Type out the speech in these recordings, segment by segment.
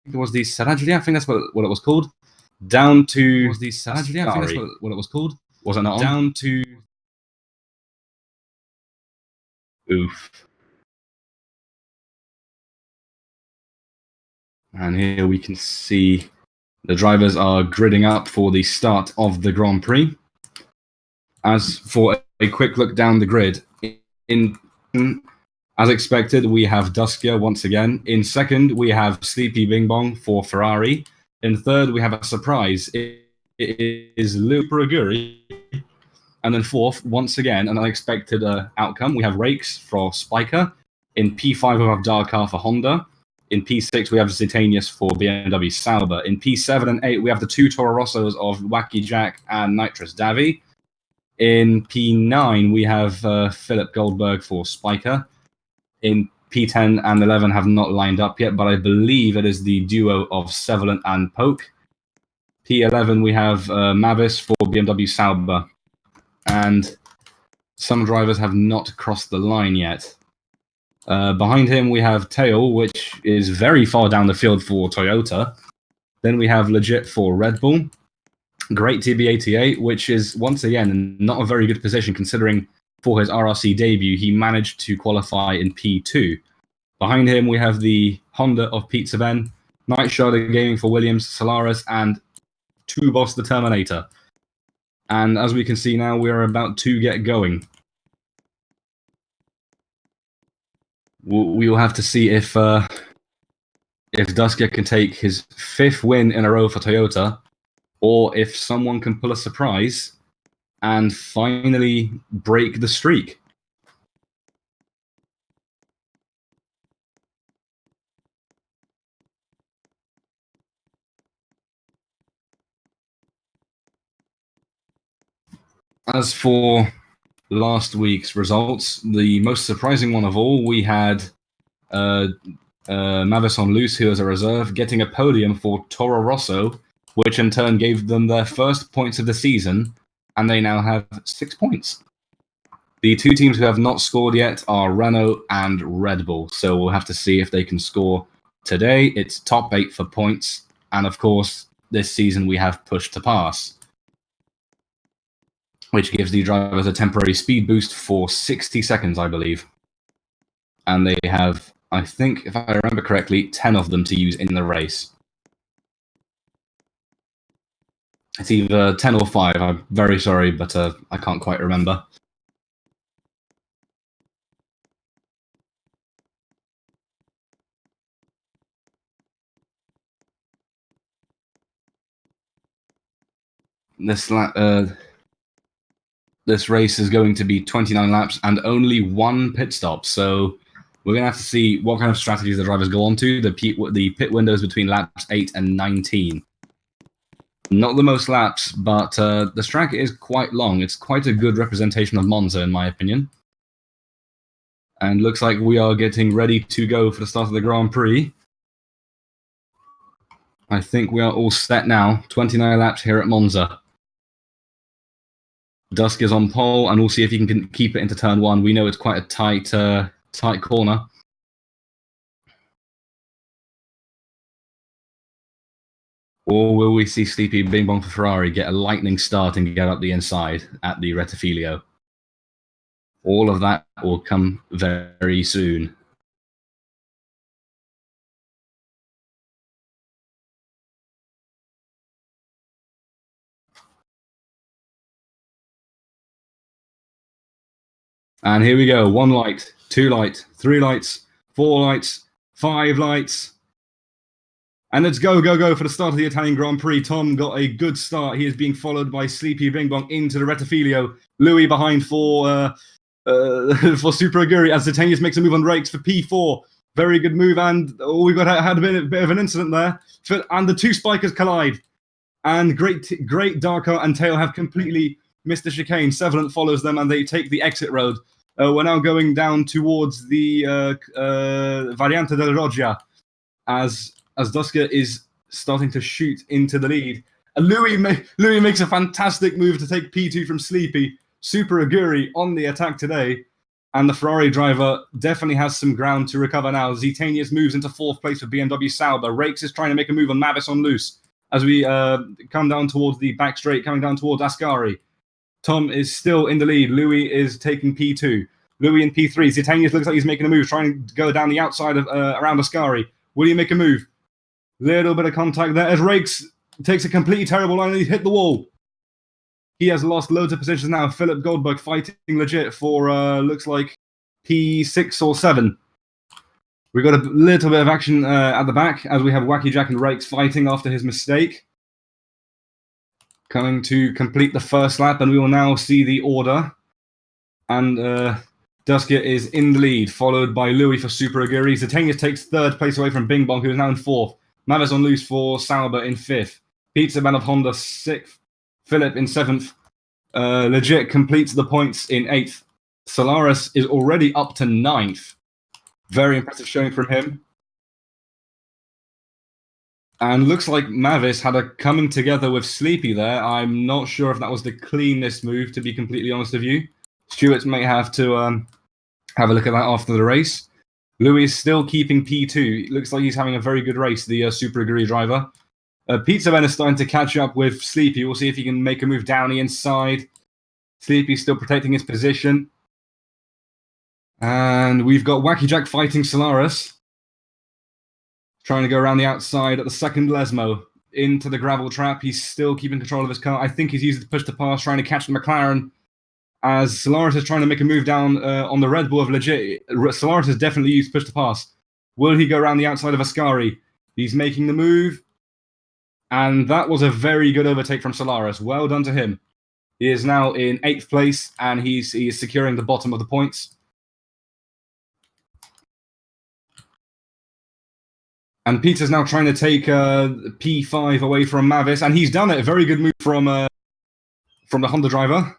it was the Sarajli, I think that's what it was called. Down to was the Sarajli, I think that's what it was called. Was it not down to? Oof. And here we can see the drivers are gridding up for the start of the Grand Prix. As for a quick look down the grid, as expected, we have Duskia once again. In second, we have Sleepy Bing Bong for Ferrari. In third, we have a surprise. It is Lou Puraguri. And then fourth, once again, an unexpected outcome. We have Rakes for Spiker. In P5, we have Darkar for Honda. In P6, we have Zitanius for BMW Sauber. In P7 and 8, we have the two Toro Rossos of Wacky Jack and Nitrous Davy. In P9, we have Philip Goldberg for Spiker. In P10 and 11 have not lined up yet, but I believe it is the duo of Severlant and Poke. P11, we have Mavis for BMW Sauber. And some drivers have not crossed the line yet. Behind him, we have Tail, which is very far down the field for Toyota. Then we have Legit for Red Bull. Great TB88, which is, once again, not a very good position considering for his RRC debut, he managed to qualify in P2. Behind him, we have the Honda of Pizza Ben, Night Shadow Gaming for Williams, Solaris, and Two Boss the Terminator. And as we can see now, we are about to get going. We will have to see if Duskia can take his 5th win in a row for Toyota, or if someone can pull a surprise and finally break the streak. As for last week's results, the most surprising one of all, we had Mavis on Loose, who is a reserve, getting a podium for Toro Rosso, which in turn gave them their first points of the season, and they now have 6 points. The two teams who have not scored yet are Renault and Red Bull, so we'll have to see if they can score today. It's top 8 for points, and of course, this season we have Push to Pass, which gives the drivers a temporary speed boost for 60 seconds, I believe. And they have, I think, if I remember correctly, 10 of them to use in the race. It's either 10 or 5. I'm very sorry, but I can't quite remember. This race is going to be 29 laps and only 1 pit stop, so we're going to have to see what kind of strategies the drivers go on to. The pit windows between laps 8 and 19. Not the most laps, but the track is quite long. It's quite a good representation of Monza, in my opinion. And looks like we are getting ready to go for the start of the Grand Prix. I think we are all set now. 29 laps here at Monza. Dusk is on pole, and we'll see if he can keep it into turn 1. We know it's quite a tight corner. Or will we see Sleepy Bing Bong for Ferrari get a lightning start and get up the inside at the Rettifilio? All of that will come very soon. And here we go. 1 light, 2 lights, 3 lights, 4 lights, 5 lights. And let's go for the start of the Italian Grand Prix. Tom got a good start. He is being followed by Sleepy Bing Bong into the Rettifilio. Louis behind for Super Aguri as Zitanius makes a move on Rakes for P4. Very good move, and we had a bit of an incident there. And the two spikers collide. And great Darko and Tail have completely missed the chicane. Severlant follows them, and they take the exit road. We're now going down towards the Variante del Roggia as Duska is starting to shoot into the lead. And Louis makes a fantastic move to take P2 from Sleepy. Super Aguri on the attack today. And the Ferrari driver definitely has some ground to recover now. Zitanius moves into 4th place for BMW Sauber. Rakes is trying to make a move on Mavis on loose. As we come down towards the back straight, coming down towards Ascari. Tom is still in the lead. Louis is taking P2. Louis in P3. Zitanius looks like he's making a move, trying to go down the outside of around Ascari. Will he make a move? Little bit of contact there as Rakes takes a completely terrible line and he's hit the wall. He has lost loads of positions now. Philip Goldberg fighting legit for, looks like, P6 or 7. We've got a little bit of action at the back as we have Wacky Jack and Rakes fighting after his mistake. Coming to complete the first lap, and we will now see the order. And Duskia is in the lead, followed by Louis for Super Aguri. Zitanius takes 3rd place away from Bing Bong, who is now in 4th. Mavis on loose for Sauber in 5th. Pizza Man of Honda 6th. Philip in 7th. Legit completes the points in 8th. Solaris is already up to 9th. Very impressive showing from him. And looks like Mavis had a coming together with Sleepy there. I'm not sure if that was the cleanest move, to be completely honest with you. Stewarts may have to have a look at that after the race. Louis is still keeping P2. It looks like he's having a very good race, the Super Aguri driver. Pizza Man is starting to catch up with Sleepy. We'll see if he can make a move down the inside. Sleepy's still protecting his position. And we've got Wacky Jack fighting Solaris. Trying to go around the outside at the second Lesmo. Into the gravel trap. He's still keeping control of his car. I think he's using the push to pass, trying to catch the McLaren. As Solaris is trying to make a move down on the Red Bull of legit. Solaris has definitely used push to pass. Will he go around the outside of Ascari? He's making the move. And that was a very good overtake from Solaris. Well done to him. He is now in 8th place, and he is securing the bottom of the points. And Peter's now trying to take P5 away from Mavis, and he's done it. A very good move from the Honda driver.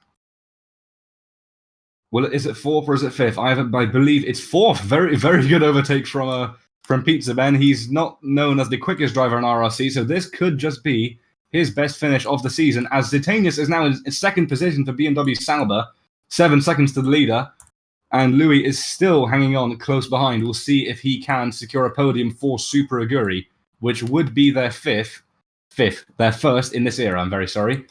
Well, is it 4th or is it 5th? I believe it's 4th. Very, very good overtake from Pizza Ben. He's not known as the quickest driver in RRC, so this could just be his best finish of the season, as Zitanius is now in 2nd position for BMW Sauber, 7 seconds to the leader, and Louis is still hanging on close behind. We'll see if he can secure a podium for Super Aguri, which would be their their 1st in this era, I'm very sorry.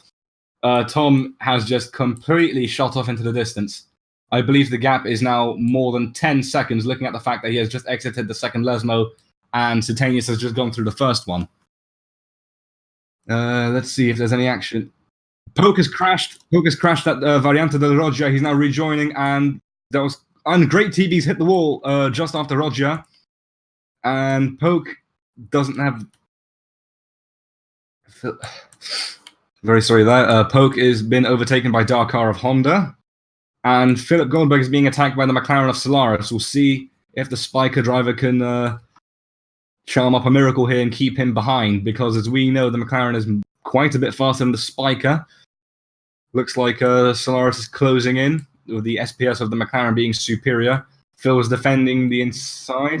Tom has just completely shot off into the distance. I believe the gap is now more than 10 seconds, looking at the fact that he has just exited the second Lesmo, and Zitanius has just gone through the first one. Let's see if there's any action. Poke has crashed. Poke has crashed at Variante del Roggia. He's now rejoining, and great TB's hit the wall just after Roggia. And Poke doesn't have... Very sorry there. Poke has been overtaken by Dakar of Honda. And Philip Goldberg is being attacked by the McLaren of Solaris. We'll see if the Spiker driver can charm up a miracle here and keep him behind, because as we know, the McLaren is quite a bit faster than the Spiker. Looks like Solaris is closing in, with the SPS of the McLaren being superior. Phil is defending the inside.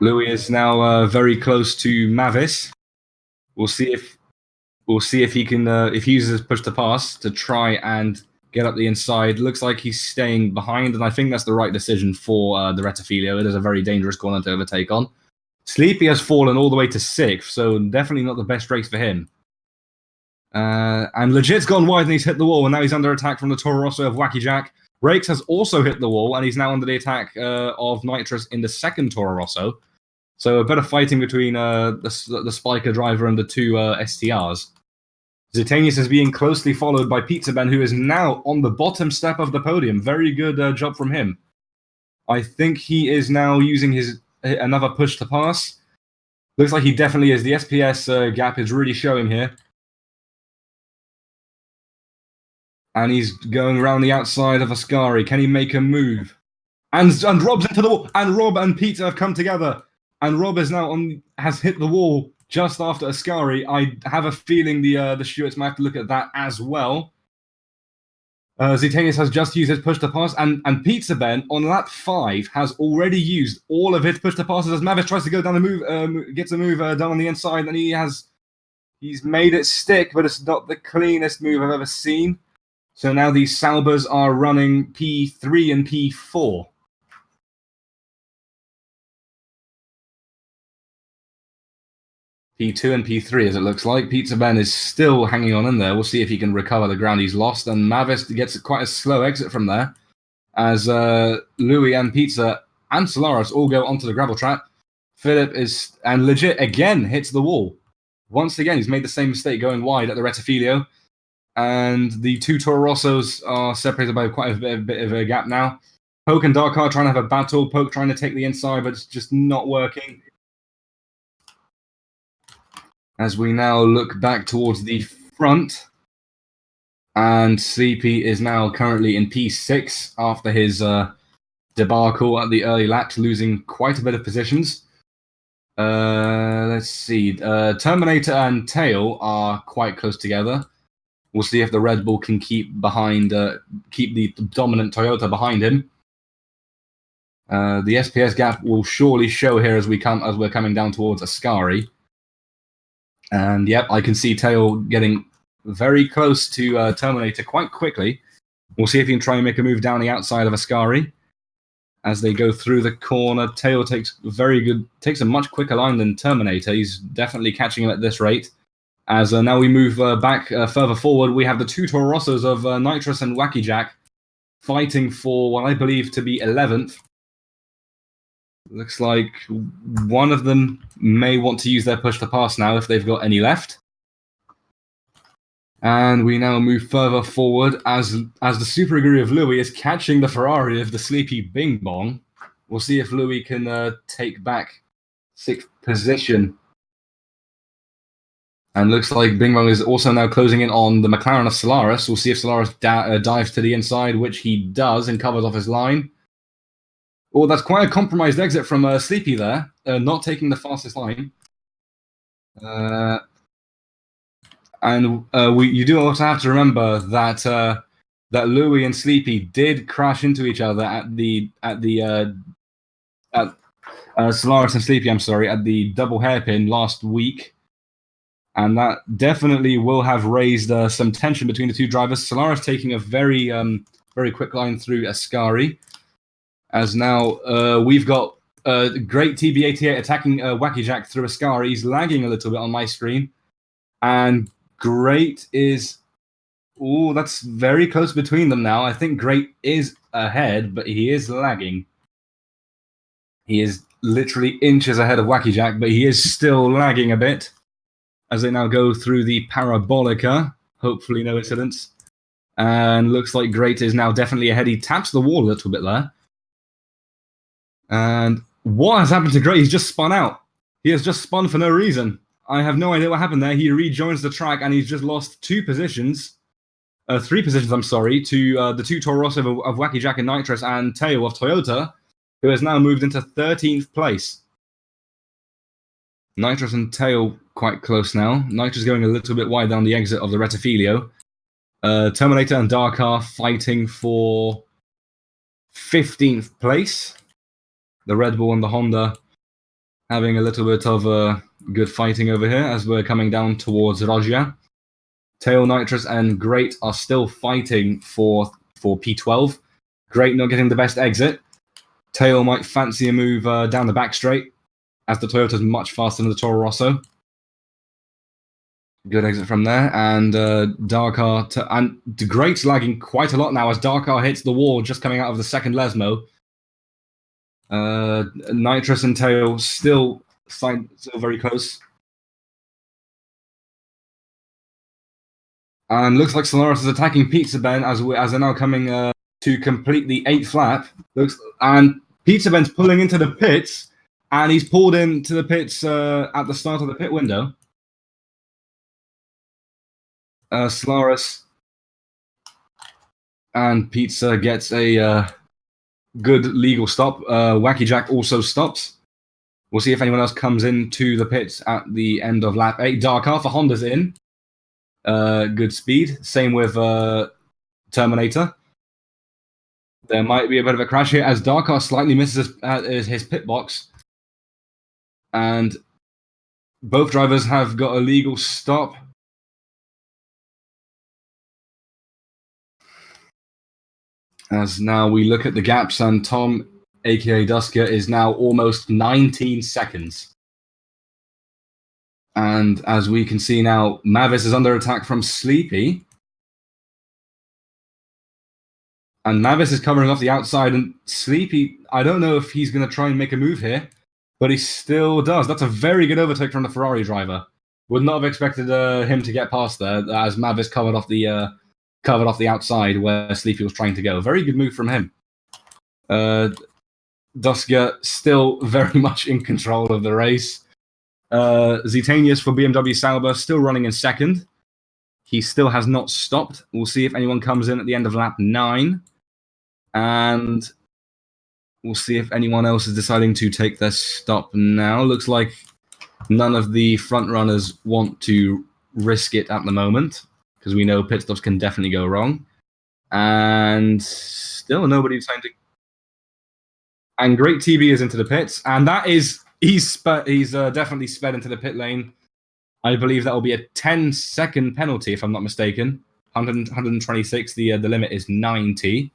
Louis is now very close to Mavis. We'll see if he can if he uses his push to pass to try and get up the inside. Looks like he's staying behind, and I think that's the right decision for the Rettifilio. It is a very dangerous corner to overtake on. Sleepy has fallen all the way to 6th, so definitely not the best race for him. And Legit's gone wide and he's hit the wall, and now he's under attack from the Toro Rosso of Wacky Jack. Rakes has also hit the wall, and he's now under the attack of Nitrous in the second Toro Rosso. So a bit of fighting between the Spiker driver and the two STRs. Zitanius is being closely followed by Pizza Ben, who is now on the bottom step of the podium. Very good job from him. I think he is now using another push to pass. Looks like he definitely is. The SPS gap is really showing here. And he's going around the outside of Ascari. Can he make a move? And Rob's into the wall. And Rob and Pizza have come together. And Rob is now has hit the wall just after Ascari. I have a feeling the stewards might have to look at that as well. Zitanius has just used his push to pass, and Pizza Ben on lap 5 has already used all of his push to passes as Mavis tries to go down the move, gets a move down on the inside, and he has He's made it stick, but it's not the cleanest move I've ever seen. So now these Saubers are running P3 and P4. P2 and P3, as it looks like. Pizza Ben is still hanging on in there. We'll see if he can recover the ground he's lost. And Mavis gets quite a slow exit from there, as Louis and Pizza and Solaris all go onto the gravel trap. Philip is, and legit again, hits the wall. Once again, he's made the same mistake going wide at the Rettifilio. And the two Toro Rossos are separated by quite a bit of a gap now. Poke and Darkar trying to have a battle. Poke trying to take the inside, but it's just not working. As we now look back towards the front, and Sleepy is now currently in P6 after his debacle at the early laps, losing quite a bit of positions. Let's see. Terminator and Tail are quite close together. We'll see if the Red Bull can keep the dominant Toyota behind him. The SPS gap will surely show here as we're coming down towards Ascari. And yep, I can see Tail getting very close to Terminator quite quickly. We'll see if he can try and make a move down the outside of Ascari. As they go through the corner, Tail takes a much quicker line than Terminator. He's definitely catching him at this rate. As now we move back further forward, we have the two Toro Rossos of Nitrous and Wacky Jack fighting for what I believe to be 11th. Looks like one of them may want to use their push to pass now if they've got any left. And we now move further forward as the Super Aguri of Louis is catching the Ferrari of the Sleepy Bing Bong. We'll see if Louis can take back 6th position. And looks like Bing Bong is also now closing in on the McLaren of Solaris. We'll see if Solaris dives to the inside, which he does, and covers off his line. Oh, that's quite a compromised exit from Sleepy there, not taking the fastest line. You do also have to remember that that Louis and Sleepy did crash into each other at Solaris and Sleepy. I'm sorry, at the double hairpin last week. And that definitely will have raised some tension between the two drivers. Solaris taking a very quick line through Ascari. As now we've got great TB88 attacking Wacky Jack through Ascari. He's lagging a little bit on my screen. And Great is... Oh, that's very close between them now. I think Great is ahead, but he is lagging. He is literally inches ahead of Wacky Jack, but he is still lagging a bit. As they now go through the Parabolica. Hopefully no incidents. And looks like Great is now definitely ahead. He taps the wall a little bit there. And what has happened to Great? He's just spun out. He has just spun for no reason. I have no idea what happened there. He rejoins the track and he's just lost 3 positions, I'm sorry, to the two Toro Rosso of Wacky Jack and Nitrous and Teo of Toyota, who has now moved into 13th place. Nitrous and Tail quite close now. Nitrous going a little bit wide down the exit of the Rettifilio. Terminator and Darkar fighting for 15th place. The Red Bull and the Honda having a little bit of good fighting over here as we're coming down towards Rogia. Tail, Nitrous, and Great are still fighting for P12. Great not getting the best exit. Tail might fancy a move down the back straight, as the Toyota's much faster than the Toro Rosso. Good exit from there, and Darkar and Great's lagging quite a lot now as Darkar hits the wall just coming out of the second Lesmo. Nitrous and Tail still very close. And looks like Solaris is attacking Pizza Ben as they're now coming to complete the 8th lap. And Pizza Ben's pulling into the pits, and he's pulled into the pits at the start of the pit window. Solaris and Pizza gets a good legal stop. Wacky Jack also stops. We'll see if anyone else comes into the pits at the end of lap 8. Darkar for Honda's in. Good speed. Same with Terminator. There might be a bit of a crash here as Darkar slightly misses his pit box. And Both drivers have got a legal stop. As now we look at the gaps, and Tom, aka Dusker, is now almost 19 seconds. And as we can see now, Mavis is under attack from Sleepy. And Mavis is covering off the outside, and Sleepy, I don't know if he's going to try and make a move here, but he still does. That's a very good overtake from the Ferrari driver. Would not have expected him to get past there, as Mavis covered off the outside where Sleepy was trying to go. Very good move from him. Dusker still very much in control of the race. Zitanius for BMW Sauber still running in second. He still has not stopped. We'll see if anyone comes in at the end of lap 9. And we'll see if anyone else is deciding to take their stop now. Looks like none of the front runners want to risk it at the moment, because we know pit stops can definitely go wrong. And still nobody deciding to. And Great TV is into the pits, and that is he's definitely sped into the pit lane. I believe that will be a 10-second penalty, if I'm not mistaken. 126. The limit is 90.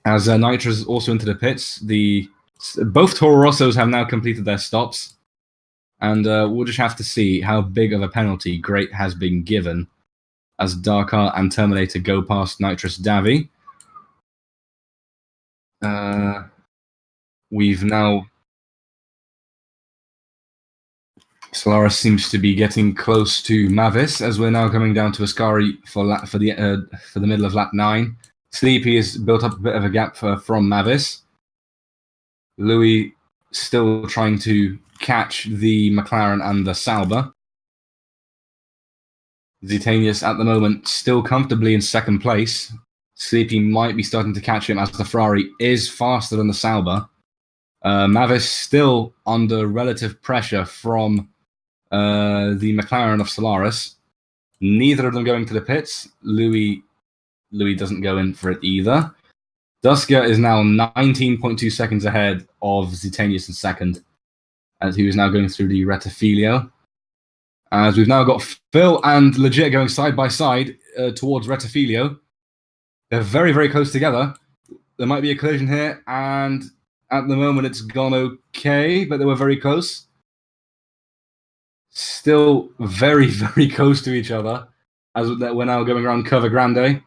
As Nitra is also into the pits, both Toro Rossos have now completed their stops, and we'll just have to see how big of a penalty Great has been given as Dakar and Terminator go past Nitrous Davi. We've now. Solaris seems to be getting close to Mavis, as we're now coming down to Ascari for the middle of lap 9. Sleepy has built up a bit of a gap from Mavis. Louis still trying to catch the McLaren and the Sauber. Zitanius at the moment still comfortably in second place. Sleepy might be starting to catch him, as the Ferrari is faster than the Sauber. Mavis still under relative pressure from the McLaren of Solaris. Neither of them going to the pits. Louis doesn't go in for it either. Dusker is now 19.2 seconds ahead of Zitanius in second, as he is now going through the Rettifilio. As we've now got Phil and Legit going side by side towards Rettifilio. They're very, very close together. There might be a collision here, and at the moment it's gone okay, but they were very close. Still very, very close to each other, as we're now going around Curva Grande.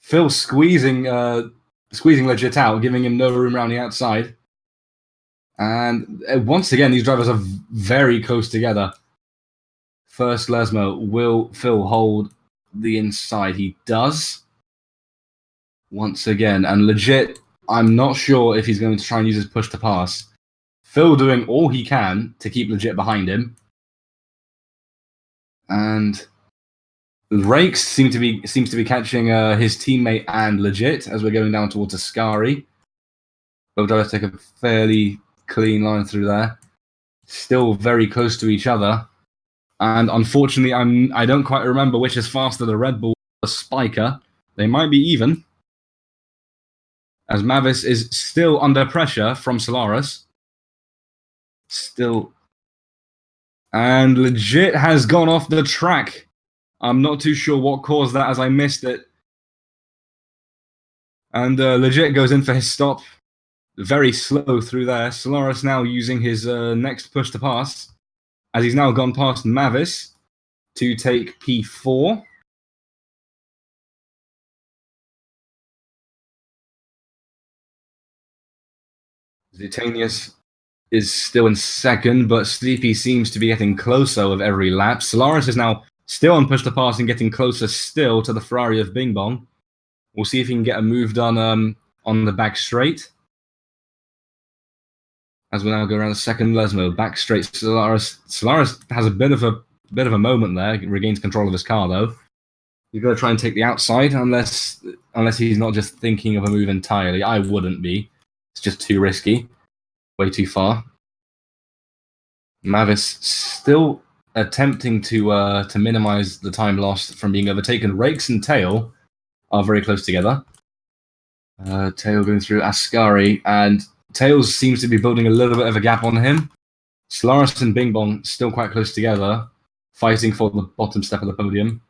Phil squeezing Legit out, giving him no room around the outside. And once again, these drivers are very close together. First Lesmo, will Phil hold the inside? He does. Once again, and Legit, I'm not sure if he's going to try and use his push to pass. Phil doing all he can to keep Legit behind him. And Rakes seems to be catching his teammate and Legit as we're going down towards Ascari. Both drivers take a fairly clean line through there. Still very close to each other. And unfortunately, I don't quite remember which is faster, the Red Bull or the Spiker. They might be even, as Mavis is still under pressure from Solaris. Still. And Legit has gone off the track. I'm not too sure what caused that, as I missed it. And Legit goes in for his stop. Very slow through there. Solaris now using his next push to pass, as he's now gone past Mavis to take P4. Zitanius is still in second, but Sleepy seems to be getting closer with every lap. Solaris is now still on push to pass and getting closer still to the Ferrari of Bing Bong. We'll see if he can get a move done on the back straight. As we now go around the second Lesmo, back straight. Solaris has a bit of a moment there. Regains control of his car though. He's going to try and take the outside, unless he's not just thinking of a move entirely. I wouldn't be. It's just too risky. Way too far. Mavis still attempting to minimize the time lost from being overtaken. Rakes and Tail are very close together. Tail going through Ascari, and Tails seems to be building a little bit of a gap on him. Solaris and Bing Bong still quite close together, fighting for the bottom step of the podium.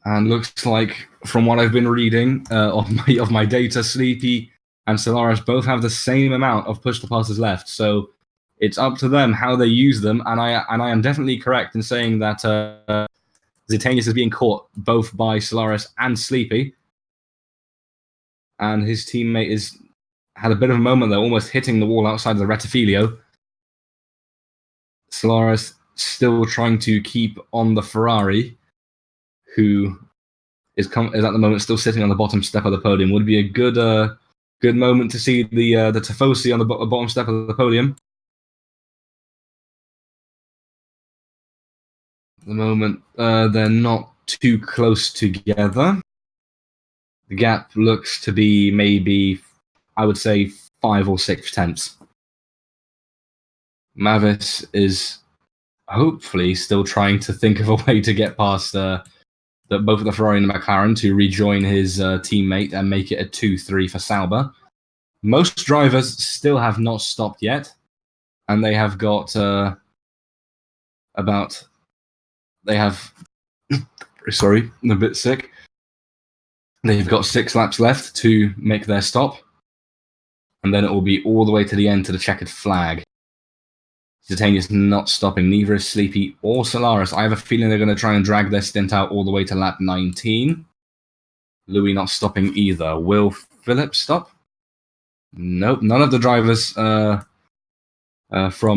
And looks like, from what I've been reading of my data, Sleepy and Solaris both have the same amount of push to passes left. So it's up to them how they use them. And I am definitely correct in saying that Zitanius is being caught both by Solaris and Sleepy. And his teammate had a bit of a moment there, almost hitting the wall outside of the Rettifilio. Solaris still trying to keep on the Ferrari, who is at the moment still sitting on the bottom step of the podium. Would be a good moment to see the Tifosi on the bottom step of the podium. At the moment, they're not too close together. The gap looks to be maybe, I would say, 5 or 6 tenths. Mavis is hopefully still trying to think of a way to get past both the Ferrari and the McLaren to rejoin his teammate and make it a 2-3 for Sauber. Most drivers still have not stopped yet, and they have got sorry, I'm a bit sick. They've got 6 laps left to make their stop, and then it will be all the way to the end to the checkered flag. Zitanius not stopping, neither is Sleepy or Solaris. I have a feeling they're going to try and drag their stint out all the way to lap 19. Louis not stopping either. Will Phillips stop? Nope, none of the drivers from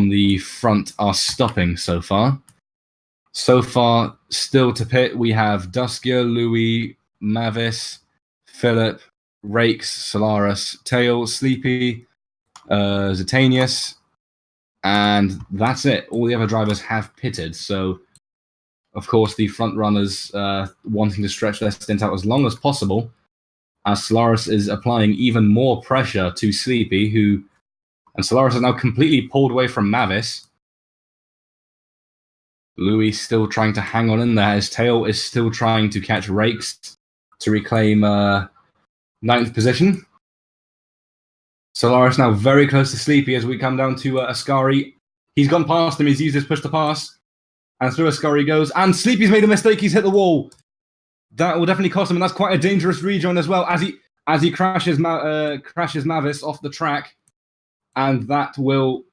the front are stopping so far. So far, still to pit, we have Duskia, Louis, Mavis, Philip, Rakes, Solaris, Tail, Sleepy, Zitanius, and that's it. All the other drivers have pitted. So, of course, the front runners wanting to stretch their stint out as long as possible, as Solaris is applying even more pressure to Sleepy, and Solaris is now completely pulled away from Mavis. Louis still trying to hang on in there. His tail is still trying to catch Rakes to reclaim 9th position. Solaris now very close to Sleepy as we come down to Ascari. He's gone past him. He's used his push to pass. And through Ascari goes. And Sleepy's made a mistake. He's hit the wall. That will definitely cost him. And that's quite a dangerous rejoin as well as he crashes Mavis off the track. And that will...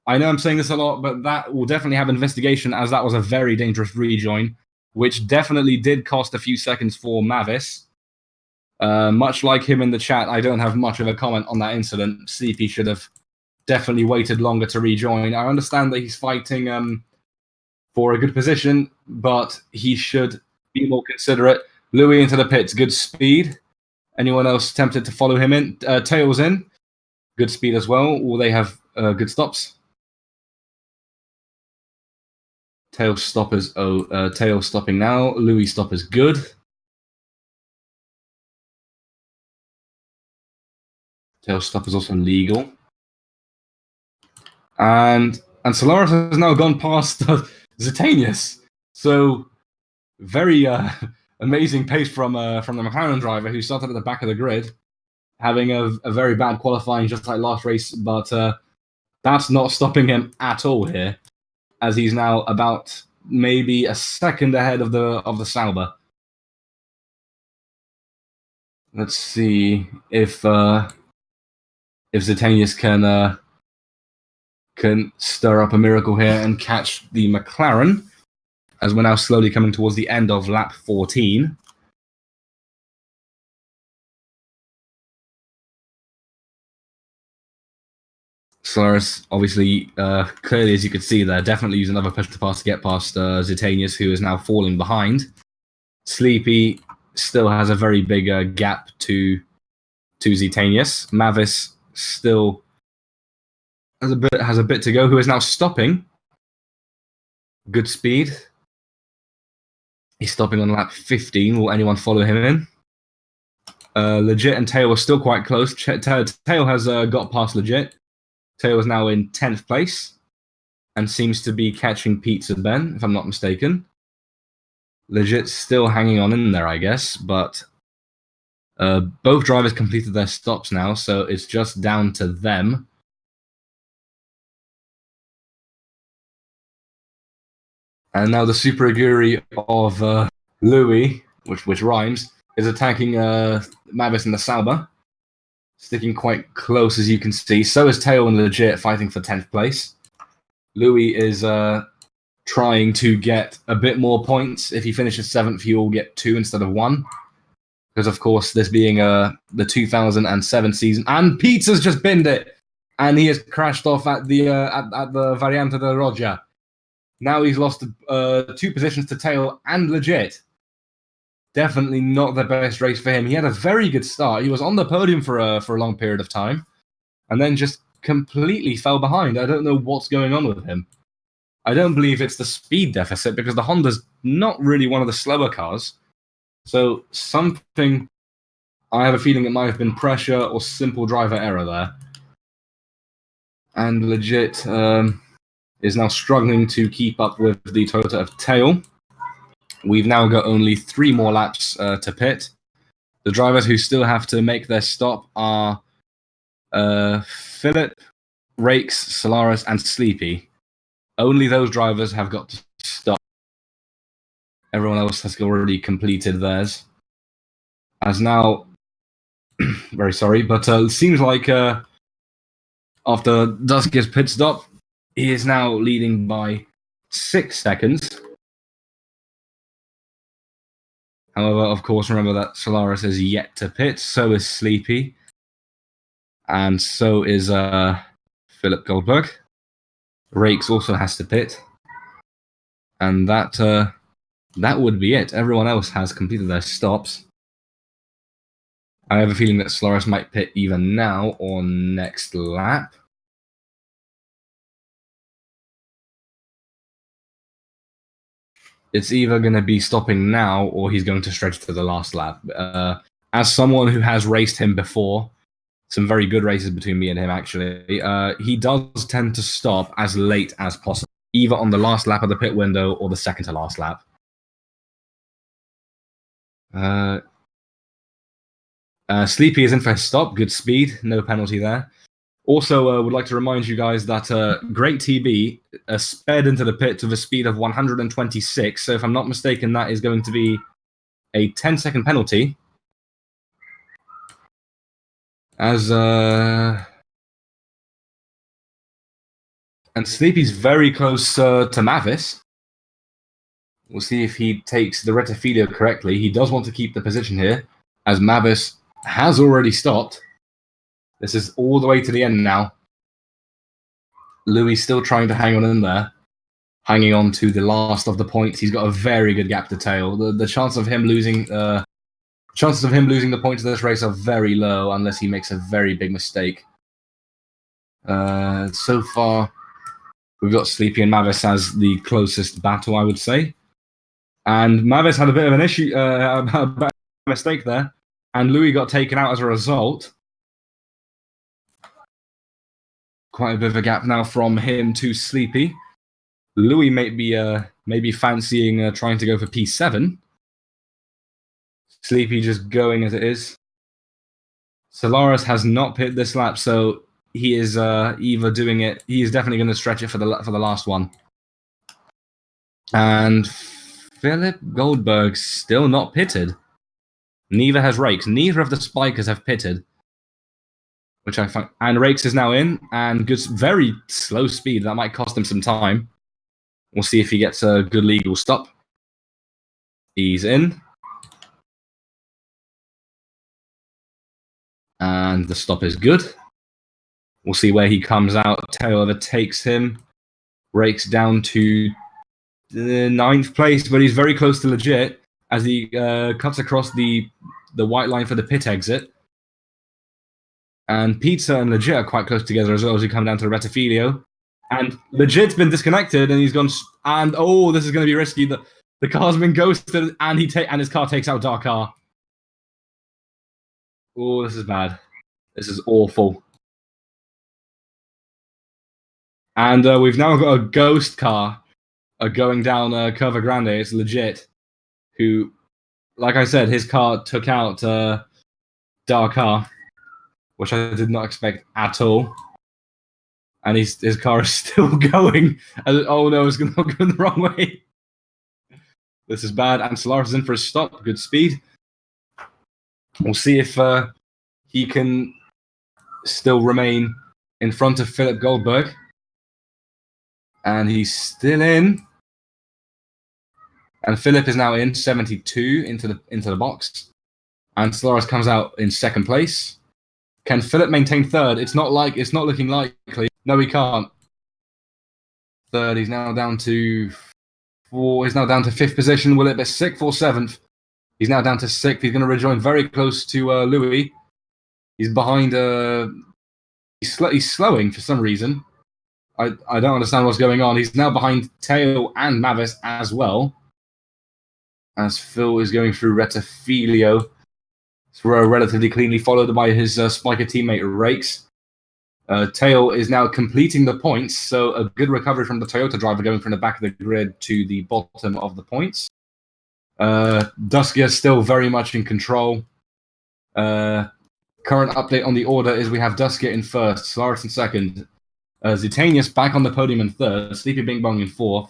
I know I'm saying this a lot, but that will definitely have investigation, as that was a very dangerous rejoin, which definitely did cost a few seconds for Mavis. Much like him in the chat, I don't have much of a comment on that incident. Sleepy should have definitely waited longer to rejoin. I understand that he's fighting for a good position, but he should be more considerate. Louis into the pits, good speed. Anyone else tempted to follow him in? Tails in, good speed as well. Will they have good stops? Tail stoppers. Tail stopping now. Louis stoppers good. Tail stoppers also legal. And Solaris has now gone past Zitanius. So very amazing pace from the McLaren driver, who started at the back of the grid, having a very bad qualifying just like last race, but that's not stopping him at all here, as he's now about maybe a second ahead of the Sauber. Let's see if Zitanius can stir up a miracle here and catch the McLaren, as we're now slowly coming towards the end of lap 14. Solaris, obviously, clearly, as you could see there, definitely use another push to pass to get past Zitanius, who is now falling behind. Sleepy still has a very big gap to Zitanius. Mavis still has a bit to go, who is now stopping. Good speed. He's stopping on lap 15. Will anyone follow him in? Legit and Tail are still quite close. Tail has got past Legit. Tail is now in 10th place and seems to be catching Pizza Ben, if I'm not mistaken. Legit's still hanging on in there, I guess, but both drivers completed their stops now, so it's just down to them And now the Super Aguri of Louis, which rhymes, is attacking Mavis in the Sauber. Sticking quite close, as you can see. So is Tail and Legit fighting for 10th place. Louis is trying to get a bit more points. If he finishes 7th, he will get 2 instead of 1. Because, of course, this being the 2007 season. And Pizza's just binned it! And he has crashed off at the Variante de Roja. Now he's lost 2 positions to Tail and Legit. Definitely not the best race for him. He had a very good start. He was on the podium for a long period of time. And then just completely fell behind. I don't know what's going on with him. I don't believe it's the speed deficit, because the Honda's not really one of the slower cars. So something, I have a feeling it might have been pressure or simple driver error there. And Legit is now struggling to keep up with the Toyota of Tail. We've now got only 3 more laps to pit. The drivers who still have to make their stop are Philip, Rakes, Solaris, and Sleepy. Only those drivers have got to stop. Everyone else has already completed theirs. As now, very sorry, but it seems like after Dusk's pit stop, he is now leading by 6 seconds. However, of course, remember that Solaris is yet to pit, so is Sleepy, and so is Philip Goldberg. Rakes also has to pit, and that would be it. Everyone else has completed their stops. I have a feeling that Solaris might pit either now or next lap. It's either going to be stopping now or he's going to stretch to the last lap. As someone who has raced him before, some very good races between me and him, actually, he does tend to stop as late as possible, either on the last lap of the pit window or the second to last lap. Sleepy is in for a stop. Good speed. No penalty there. Also, would like to remind you guys that Great TB sped into the pit with a speed of 126. So if I'm not mistaken, that is going to be a 10-second penalty. As and Sleepy's very close to Mavis. We'll see if he takes the Rettifilio correctly. He does want to keep the position here, as Mavis has already stopped. This is all the way to the end now. Louis still trying to hang on in there, hanging on to the last of the points. He's got a very good gap to Tail. The chance of him losing, chances of him losing the points of this race are very low unless he makes a very big mistake. So far, we've got Sleepy and Mavis as the closest battle, I would say. And Mavis had a bit of an issue, a mistake there, and Louis got taken out as a result. Quite a bit of a gap now from him to Sleepy. Louis may be fancying trying to go for P7. Sleepy just going as it is. Solaris has not pit this lap, so he is either doing it. He is definitely going to stretch it for the last one. And Philip Goldberg still not pitted. Neither has Rakes. Neither of the spikers have pitted, which I find. And Rakes is now in, and good, very slow speed. That might cost him some time. We'll see if he gets a good legal stop. He's in. And the stop is good. We'll see where he comes out. Tail overtakes him. Rakes down to the 9th place, but he's very close to Legit as he cuts across the white line for the pit exit. And Pizza and Legit are quite close together as well as we come down to the Rettifilio. And Legit's been disconnected, and he's gone. And oh, this is going to be risky. The car's been ghosted, and his car takes out Dakar. Oh, this is bad. This is awful. And we've now got a ghost car going down Curva Grande. It's Legit, who, like I said, his car took out Dakar, which I did not expect at all. And his car is still going. Oh no, it's going to go the wrong way. This is bad, and Solaris is in for a stop. Good speed. We'll see if he can still remain in front of Philip Goldberg. And he's still in. And Philip is now in 72 into the box. And Solaris comes out in second place. Can Philip maintain third? It's not looking likely. No, he can't. Third, he's now down to four. He's now down to fifth position. Will it be sixth or seventh? He's now down to sixth. He's going to rejoin very close to Louis. He's behind. He's slowing for some reason. I don't understand what's going on. He's now behind Teo and Mavis as well. As Phil is going through Retafilio. Relatively cleanly, followed by his Spiker teammate Rakes. Teo is now completing the points, so a good recovery from the Toyota driver going from the back of the grid to the bottom of the points. Duskia is still very much in control. Current update on the order is we have Duskia in first, Solaris in second, Zitanius back on the podium in third, Sleepy Bing Bong in fourth,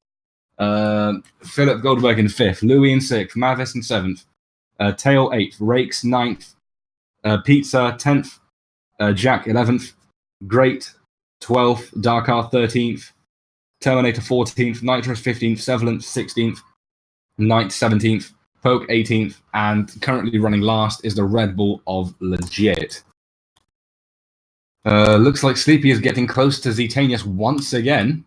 Philip Goldberg in fifth, Louis in sixth, Mavis in seventh, Tail 8th, Rakes 9th, Pizza 10th, Jack 11th, Great 12th, Darkar 13th, Terminator 14th, Nitrous 15th, Sevalent 16th, Knight 17th, Poke 18th, and currently running last is the Red Bull of Legit. Looks like Sleepy is getting close to Zitanius once again.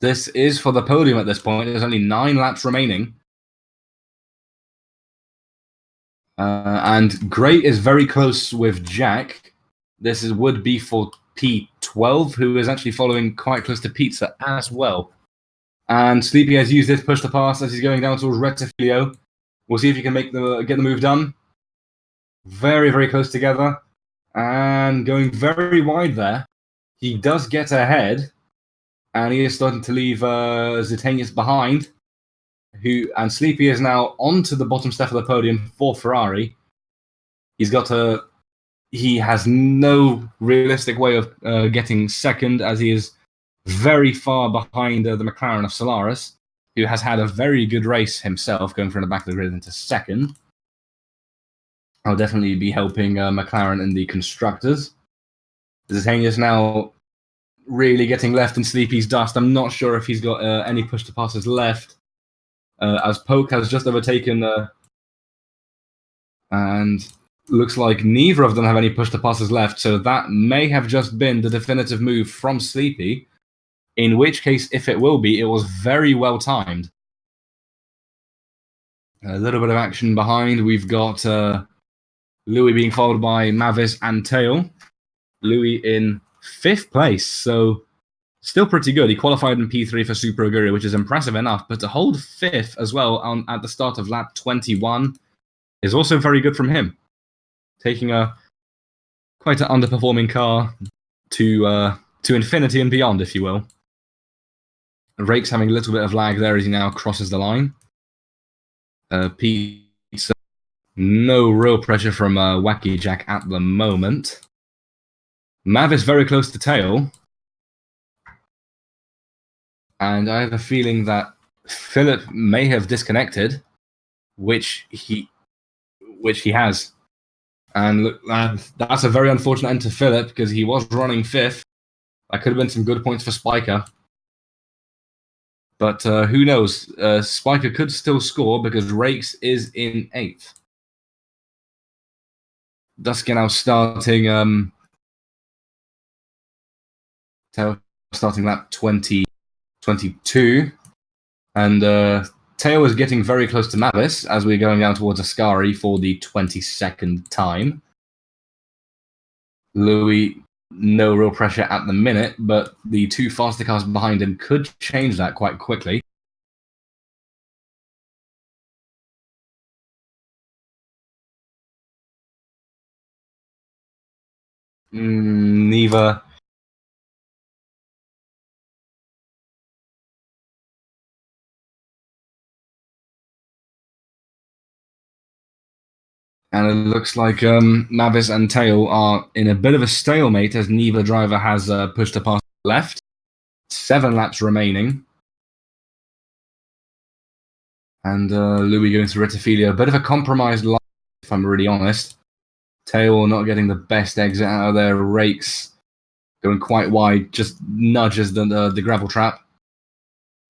This is for the podium at this point. There's only 9 laps remaining. And Great is very close with Jack. This would be for P12, who is actually following quite close to Pizza as well. And Sleepy has used this push to pass as he's going down towards Retafilio. We'll see if he can get the move done. Very, very close together. And going very wide there. He does get ahead. And he is starting to leave Zitanius behind. And Sleepy is now onto the bottom step of the podium for Ferrari. He has no realistic way of getting second, as he is very far behind the McLaren of Solaris, who has had a very good race himself, going from the back of the grid into second. I'll definitely be helping McLaren in the constructors. Zitanius now really getting left in Sleepy's dust. I'm not sure if he's got any push to passes left. As Poke has just overtaken, and looks like neither of them have any push to passes left, so that may have just been the definitive move from Sleepy, in which case, if it will be, it was very well timed. A little bit of action behind. We've got Louis being followed by Mavis and Tail. Louis in 5th place, so still pretty good. He qualified in P3 for Super Aguri, which is impressive enough, but to hold 5th as well at the start of lap 21 is also very good from him. Taking quite an underperforming car to infinity and beyond, if you will. Rake's having a little bit of lag there as he now crosses the line. Pizza, no real pressure from Wacky Jack at the moment. Mavis very close to Tail. And I have a feeling that Philip may have disconnected, which he has. And look, that's a very unfortunate end to Philip, because he was running 5th. That could have been some good points for Spiker. But who knows? Spiker could still score, because Rakes is in 8th. Dusky now starting lap 22. And Teo is getting very close to Mavis as we're going down towards Ascari for the 22nd time. Louis, no real pressure at the minute, but the 2 faster cars behind him could change that quite quickly. Neither. And it looks like Mavis and Tail are in a bit of a stalemate as neither driver has pushed a pass left. 7 laps remaining. And Louis going through Retifilio. A bit of a compromised line, if I'm really honest. Tail not getting the best exit out of there. Rakes going quite wide, just nudges the gravel trap.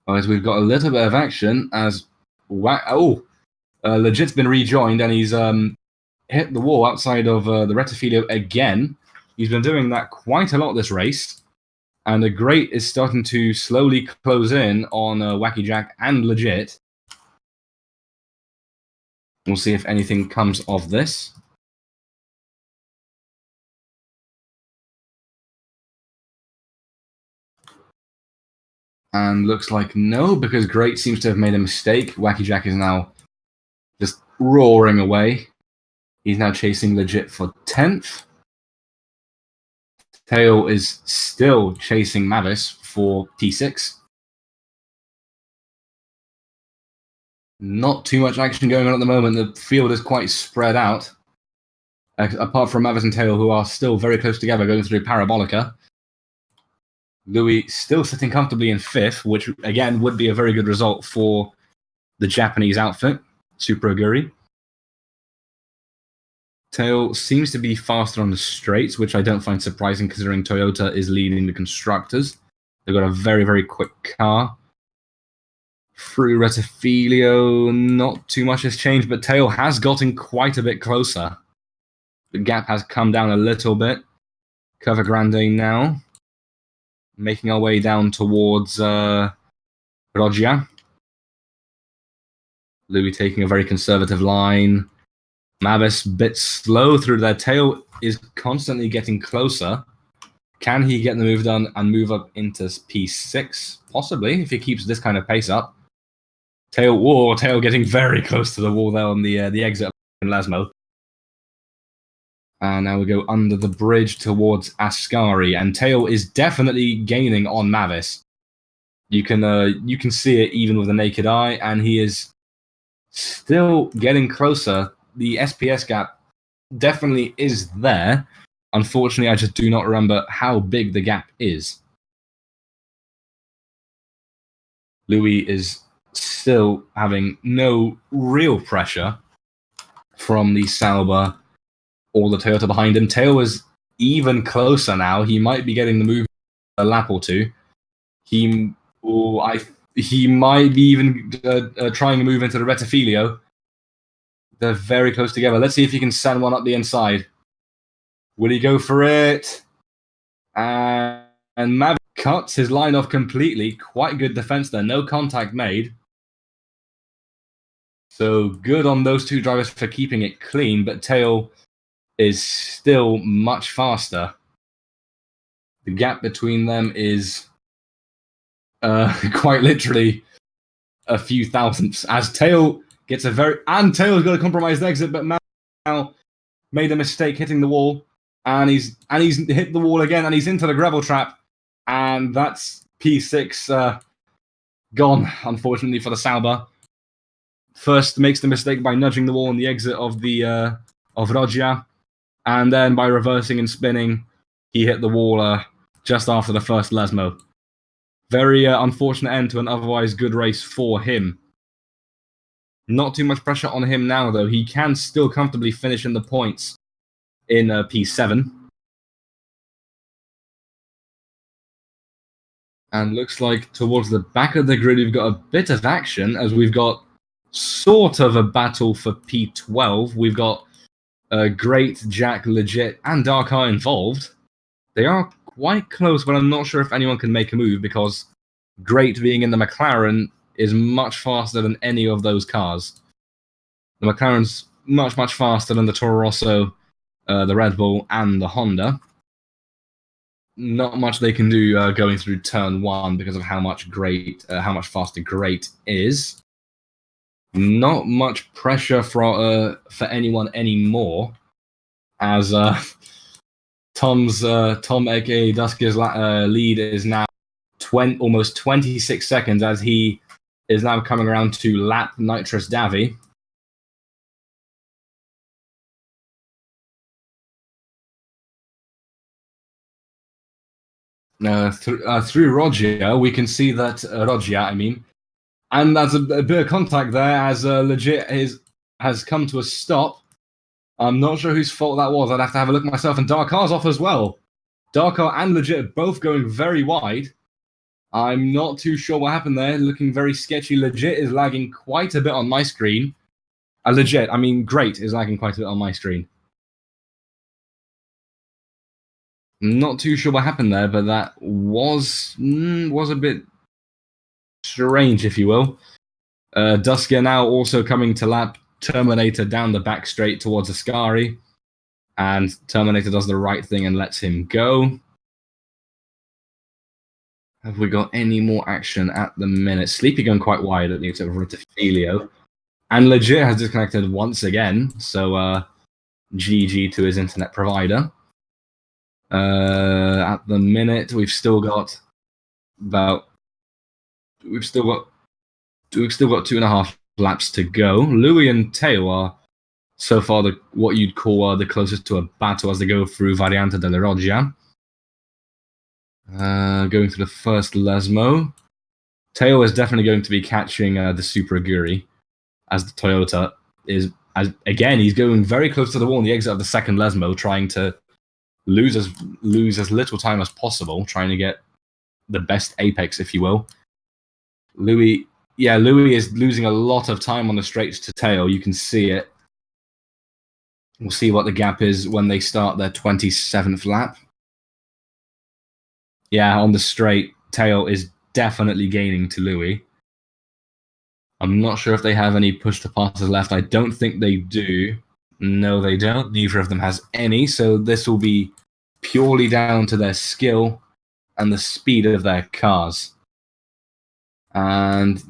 As we've got a little bit of action as Legit's been rejoined and he's hit the wall outside of the Retifilio again. He's been doing that quite a lot this race. And the Great is starting to slowly close in on Wacky Jack and Legit. We'll see if anything comes of this. And looks like no, because Great seems to have made a mistake. Wacky Jack is now just roaring away. He's now chasing Legit for 10th. Tail is still chasing Mavis for T6. Not too much action going on at the moment. The field is quite spread out. Apart from Mavis and Tail, who are still very close together, going through Parabolica. Louis still sitting comfortably in 5th, which again would be a very good result for the Japanese outfit, Super Aguri. Tail seems to be faster on the straights, which I don't find surprising considering Toyota is leading the constructors. They've got a very, very quick car. Through Retifilio, not too much has changed, but Tail has gotten quite a bit closer. The gap has come down a little bit. Curva Grande now. Making our way down towards Rogia. Louis taking a very conservative line. Mavis, bit slow through their Tail, is constantly getting closer. Can he get the move done and move up into P6? Possibly, if he keeps this kind of pace up. Tail getting very close to the wall there on the exit of Lasmo. And now we go under the bridge towards Ascari, and Tail is definitely gaining on Mavis. You can see it even with the naked eye, and he is still getting closer. The SPS gap definitely is there. Unfortunately, I just do not remember how big the gap is. Louis is still having no real pressure from the Sauber or the Toyota behind him. Tail is even closer now. He might be getting the move a lap or two. He might be even trying to move into the Retifilio. They're very close together. Let's see if he can send one up the inside. Will he go for it? And Mavic cuts his line off completely. Quite good defense there. No contact made. So good on those two drivers for keeping it clean, but Tail is still much faster. The gap between them is quite literally a few thousandths. As Tail gets Tail's got a compromised exit, but now made a mistake hitting the wall, and he's hit the wall again, and he's into the gravel trap, and that's P6 gone, unfortunately for the Sauber. First makes the mistake by nudging the wall on the exit of the of Rogia, and then by reversing and spinning, he hit the wall just after the first Lesmo. Very unfortunate end to an otherwise good race for him. Not too much pressure on him now, though. He can still comfortably finish in the points in P7. And looks like towards the back of the grid, we've got a bit of action, as we've got sort of a battle for P12. We've got Great, Jack, Legit, and Dark Eye involved. They are quite close, but I'm not sure if anyone can make a move, because Great, being in the McLaren, is much faster than any of those cars. The McLaren's much, much faster than the Toro Rosso, the Red Bull, and the Honda. Not much they can do going through turn 1 because of how much faster Great is. Not much pressure for anyone anymore, as Tom aka Duskier's lead is now almost 26 seconds, as he is now coming around to lap Nitrous Davy. Through Rogia, we can see that And that's a bit of contact there as Legit has come to a stop. I'm not sure whose fault that was. I'd have to have a look myself. And Darkar's off as well. Darkar and Legit both going very wide. I'm not too sure what happened there. Looking very sketchy. Legit is lagging quite a bit on my screen. Legit, I mean, Great is lagging quite a bit on my screen. Not too sure what happened there, but that was a bit strange, if you will. Duskia now also coming to lap Terminator down the back straight towards Ascari. And Terminator does the right thing and lets him go. Have we got any more action at the minute? Sleepy going quite wide at the except of Ritafilio. And Legit has disconnected once again. So GG to his internet provider. At the minute, we've still got 2.5 laps to go. Louis and Teo are so far what you'd call the closest to a battle as they go through Variante della Roggia. Going through the first Lesmo. Teo is definitely going to be catching the Super Aguri as the Toyota is. Again, he's going very close to the wall on the exit of the second Lesmo, trying to lose as little time as possible, trying to get the best apex, if you will. Louis is losing a lot of time on the straights to Teo. You can see it. We'll see what the gap is when they start their 27th lap. Yeah, on the straight, Teo is definitely gaining to Louis. I'm not sure if they have any push-to-passes left. I don't think they do. No, they don't. Neither of them has any, so this will be purely down to their skill and the speed of their cars. And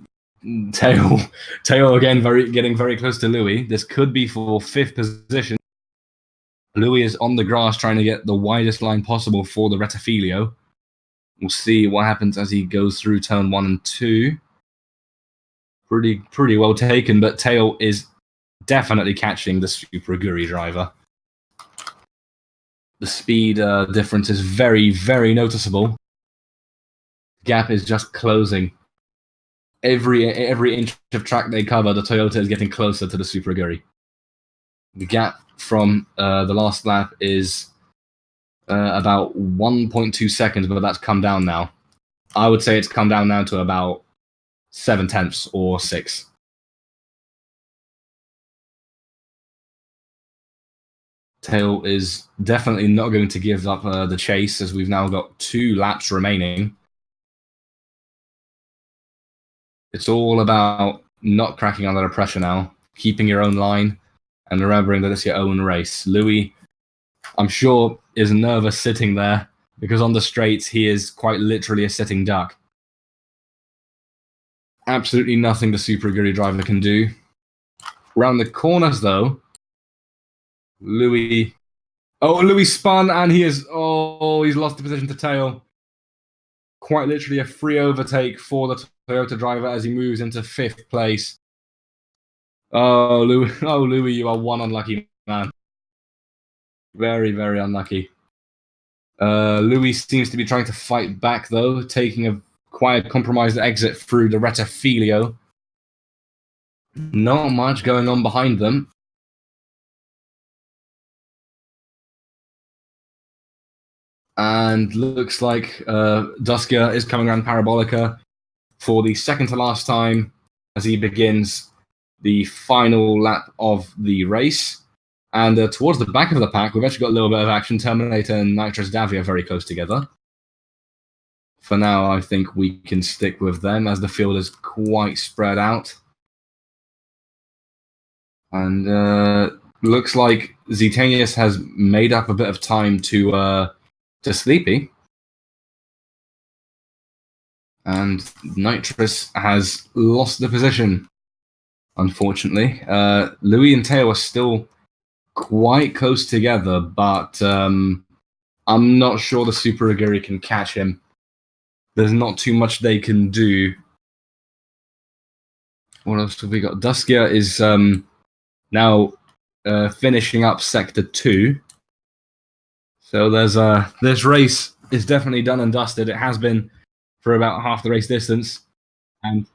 Teo again getting very close to Louis. This could be for 5th position. Louis is on the grass trying to get the widest line possible for the Retafilio. We'll see what happens as he goes through turn 1 and 2. Pretty well taken, but Teo is definitely catching the Super Aguri driver. The speed difference is very, very noticeable. Gap is just closing. Every inch of track they cover, the Toyota is getting closer to the Super Aguri. The gap from the last lap is about 1.2 seconds, but that's come down now. I would say it's come down now to about 0.7 or 6. Teo is definitely not going to give up the chase as we've now got 2 laps remaining. It's all about not cracking under pressure now, keeping your own line, and remembering that it's your own race. Louis, I'm sure, is nervous sitting there because on the straights he is quite literally a sitting duck. Absolutely nothing the Super Aguri driver can do. Around the corners, though, Louis spun and he's lost the position to Teo. Quite literally a free overtake for the Toyota driver as he moves into 5th place. Oh, Louis, you are one unlucky man. Very, very unlucky. Louis seems to be trying to fight back, though, taking a quite compromised exit through the Retafilio. Not much going on behind them. And looks like Duskia is coming around Parabolica for the second to last time as he begins the final lap of the race. And towards the back of the pack, we've actually got a little bit of action. Terminator and Nitrous Davia very close together. For now, I think we can stick with them as the field is quite spread out. And looks like Zetanius has made up a bit of time to Sleepy. And Nitrous has lost the position, unfortunately. Louis and Teo are still quite close together, but I'm not sure the Super Aguri can catch him. There's not too much they can do. What else have we got? Duskia is now finishing up Sector 2. So this race is definitely done and dusted. It has been for about half the race distance. And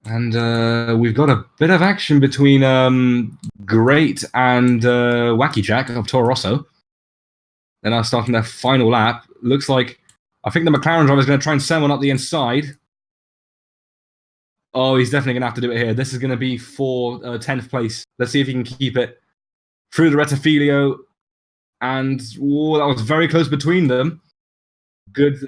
And we've got a bit of action between Great and Wacky Jack of Toro Rosso. They're now starting their final lap. Looks like, I think the McLaren driver is going to try and send one up the inside. Oh, he's definitely going to have to do it here. This is going to be for 10th place. Let's see if he can keep it through the Rettifilio. And that was very close between them. Good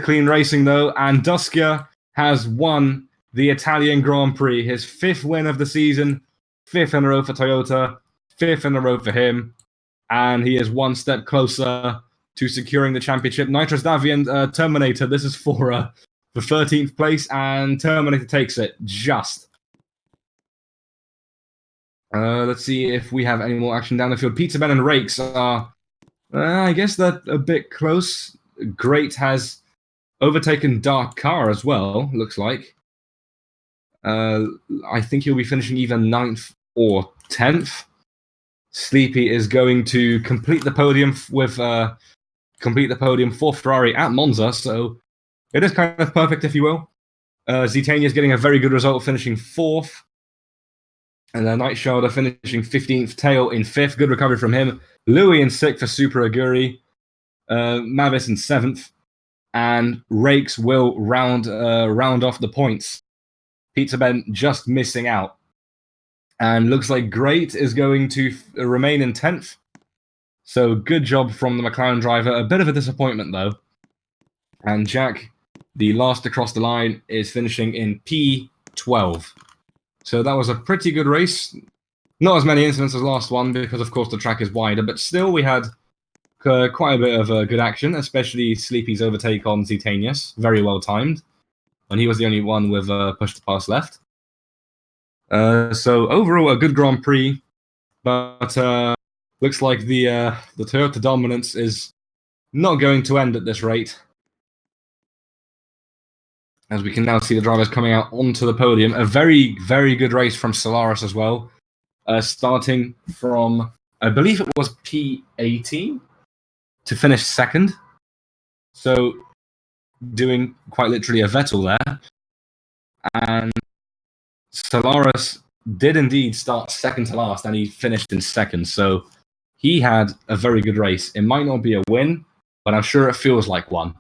clean racing, though. And Duskia has won the Italian Grand Prix. His 5th win of the season, 5th in a row for Toyota, 5th in a row for him. And he is one step closer to securing the championship. Nitrous Davian Terminator, this is for the 13th place, and Terminator takes it just. Let's see if we have any more action down the field. Peter Ben and Rakes are, I guess they're a bit close. Great has overtaken Dark Car as well, looks like. I think he'll be finishing either 9th or 10th. Sleepy is going to complete the podium for Ferrari at Monza, so it is kind of perfect, if you will. Zitania is getting a very good result, finishing 4th. And then Nightsharder finishing 15th, Tail in 5th. Good recovery from him. Louis in 6th for Super Aguri. Mavis in 7th. And Rakes will round off the points. Pizza Ben just missing out. And looks like Great is going to remain in 10th. So good job from the McLaren driver. A bit of a disappointment, though. And Jack, the last across the line, is finishing in P12. So that was a pretty good race. Not as many incidents as last one, because of course the track is wider, but still we had quite a bit of good action, especially Sleepy's overtake on Zitanius. Very well timed. And he was the only one with push to pass left. So overall, a good Grand Prix, but looks like the Toyota dominance is not going to end at this rate. As we can now see the drivers coming out onto the podium. A very, very good race from Solaris as well. Starting from, I believe it was P18 to finish 2nd. So doing quite literally a Vettel there. And Solaris did indeed start 2nd to last, and he finished in 2nd. So he had a very good race. It might not be a win, but I'm sure it feels like one.